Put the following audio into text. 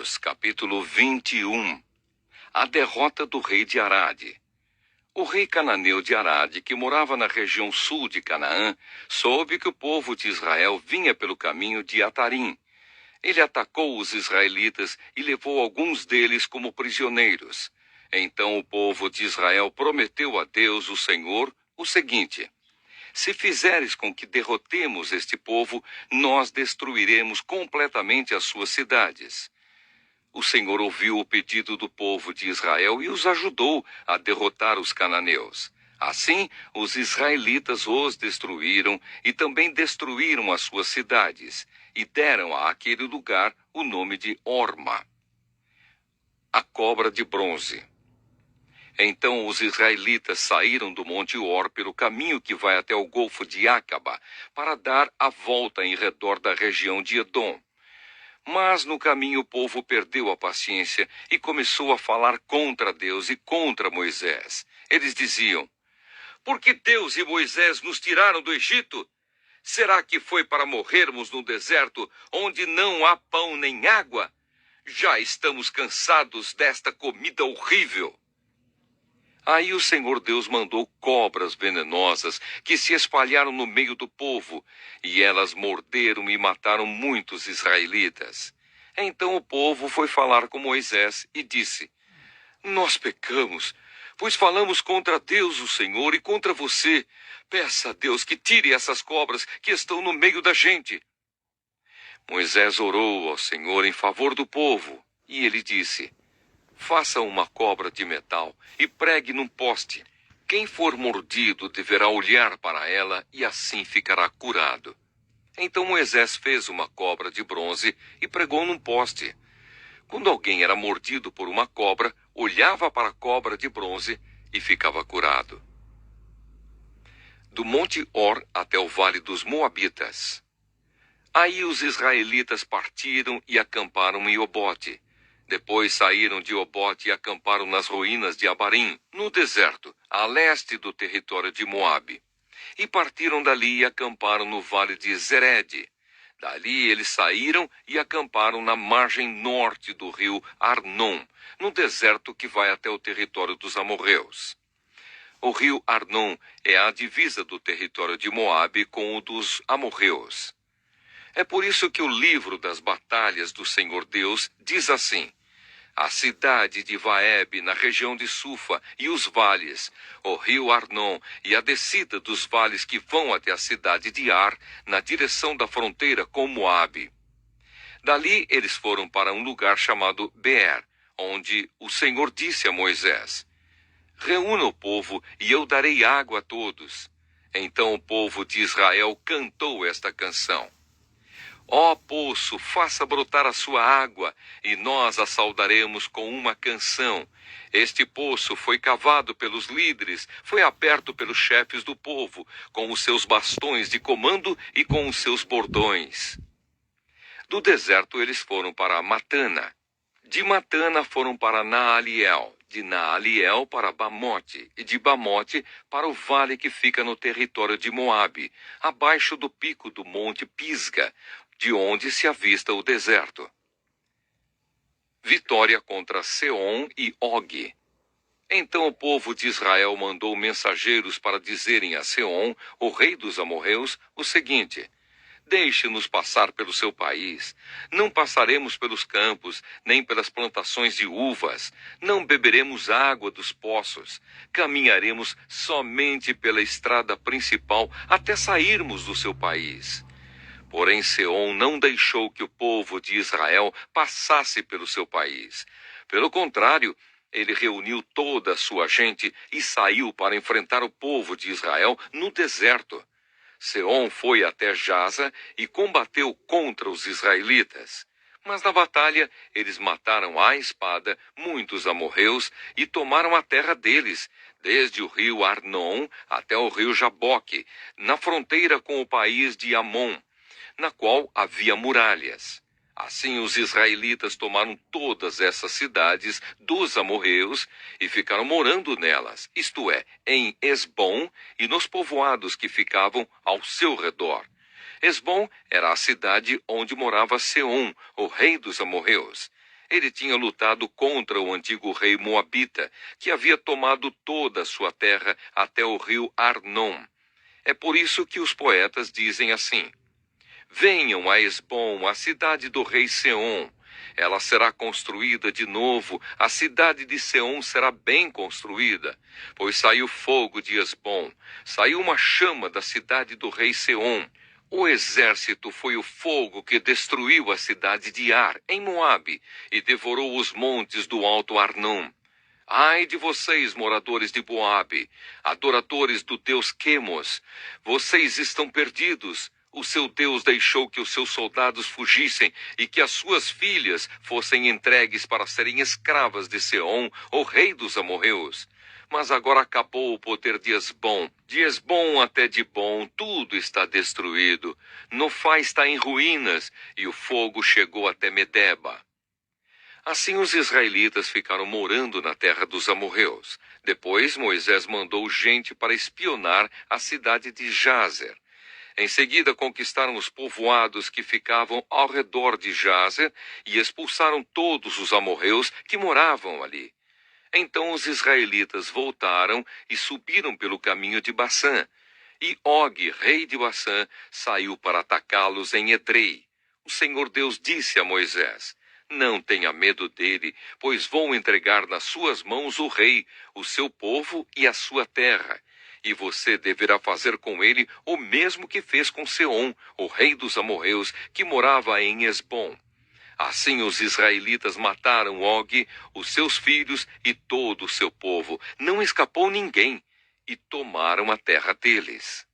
Números, capítulo 21. A derrota do rei de Arade. O rei cananeu de Arade, que morava na região sul de Canaã, soube que o povo de Israel vinha pelo caminho de Atarim. Ele atacou os israelitas e levou alguns deles como prisioneiros. Então o povo de Israel prometeu a Deus, o Senhor, o seguinte: se fizeres com que derrotemos este povo, nós destruiremos completamente as suas cidades. O Senhor ouviu o pedido do povo de Israel e os ajudou a derrotar os cananeus. Assim, os israelitas os destruíram e também destruíram as suas cidades, e deram àquele lugar o nome de Horma. A cobra de bronze. Então os israelitas saíram do Monte Hor pelo caminho que vai até o Golfo de Acaba, para dar a volta em redor da região de Edom. Mas no caminho o povo perdeu a paciência e começou a falar contra Deus e contra Moisés. Eles diziam: por que Deus e Moisés nos tiraram do Egito? Será que foi para morrermos no deserto, onde não há pão nem água? Já estamos cansados desta comida horrível. Aí o Senhor Deus mandou cobras venenosas que se espalharam no meio do povo, e elas morderam e mataram muitos israelitas. Então o povo foi falar com Moisés e disse: nós pecamos, pois falamos contra Deus, o Senhor, e contra você. Peça a Deus que tire essas cobras que estão no meio da gente. Moisés orou ao Senhor em favor do povo, e ele disse: faça uma cobra de metal e pregue num poste. Quem for mordido deverá olhar para ela e assim ficará curado. Então Moisés fez uma cobra de bronze e pregou num poste. Quando alguém era mordido por uma cobra, olhava para a cobra de bronze e ficava curado. Do Monte Hor até o Vale dos Moabitas. Aí os israelitas partiram e acamparam em Obote. Depois saíram de Obote e acamparam nas ruínas de Abarim, no deserto, a leste do território de Moabe. E partiram dali e acamparam no vale de Zered. Dali eles saíram e acamparam na margem norte do rio Arnon, no deserto que vai até o território dos amorreus. O rio Arnon é a divisa do território de Moabe com o dos amorreus. É por isso que o livro das batalhas do Senhor Deus diz assim: a cidade de Vaeb, na região de Sufa, e os vales, o rio Arnon e a descida dos vales que vão até a cidade de Ar, na direção da fronteira com Moabe. Dali eles foram para um lugar chamado Beer, onde o Senhor disse a Moisés: reúna o povo e eu darei água a todos. Então o povo de Israel cantou esta canção: ó poço, faça brotar a sua água, e nós a saudaremos com uma canção. Este poço foi cavado pelos líderes, foi aberto pelos chefes do povo, com os seus bastões de comando e com os seus bordões. Do deserto eles foram para Matana. De Matana foram para Naaliel, de Naaliel para Bamote, e de Bamote para o vale que fica no território de Moabe, abaixo do pico do monte Pisga, de onde se avista o deserto. Vitória contra Seom e Og. Então o povo de Israel mandou mensageiros para dizerem a Seom, o rei dos amorreus, o seguinte: deixe-nos passar pelo seu país. Não passaremos pelos campos, nem pelas plantações de uvas. Não beberemos água dos poços. Caminharemos somente pela estrada principal até sairmos do seu país. Porém, Seom não deixou que o povo de Israel passasse pelo seu país. Pelo contrário, ele reuniu toda a sua gente e saiu para enfrentar o povo de Israel no deserto. Seom foi até Jaza e combateu contra os israelitas. Mas na batalha, eles mataram à espada muitos amorreus e tomaram a terra deles, desde o rio Arnon até o rio Jaboque, na fronteira com o país de Amon, na qual havia muralhas. Assim os israelitas tomaram todas essas cidades dos amorreus e ficaram morando nelas, isto é, em Esbom e nos povoados que ficavam ao seu redor. Esbom era a cidade onde morava Seom, o rei dos amorreus. Ele tinha lutado contra o antigo rei Moabita, que havia tomado toda a sua terra até o rio Arnon. É por isso que os poetas dizem assim: venham a Hesbom, a cidade do rei Seom. Ela será construída de novo, a cidade de Seom será bem construída. Pois saiu fogo de Hesbom, saiu uma chama da cidade do rei Seom. O exército foi o fogo que destruiu a cidade de Ar, em Moabe, e devorou os montes do alto Arnon. Ai de vocês, moradores de Moabe, adoradores do deus Quemos, vocês estão perdidos. O seu Deus deixou que os seus soldados fugissem e que as suas filhas fossem entregues para serem escravas de Seom, o rei dos amorreus. Mas agora acabou o poder de Hesbom até Dibom, tudo está destruído. Nofá está em ruínas e o fogo chegou até Medeba. Assim os israelitas ficaram morando na terra dos amorreus. Depois Moisés mandou gente para espionar a cidade de Jazer. Em seguida conquistaram os povoados que ficavam ao redor de Jazer e expulsaram todos os amorreus que moravam ali. Então os israelitas voltaram e subiram pelo caminho de Bassã. E Og, rei de Bassã, saiu para atacá-los em Edrei. O Senhor Deus disse a Moisés: não tenha medo dele, pois vou entregar nas suas mãos o rei, o seu povo e a sua terra. E você deverá fazer com ele o mesmo que fez com Seom, o rei dos amorreus, que morava em Hesbom. Assim os israelitas mataram Og, os seus filhos e todo o seu povo. Não escapou ninguém. E tomaram a terra deles.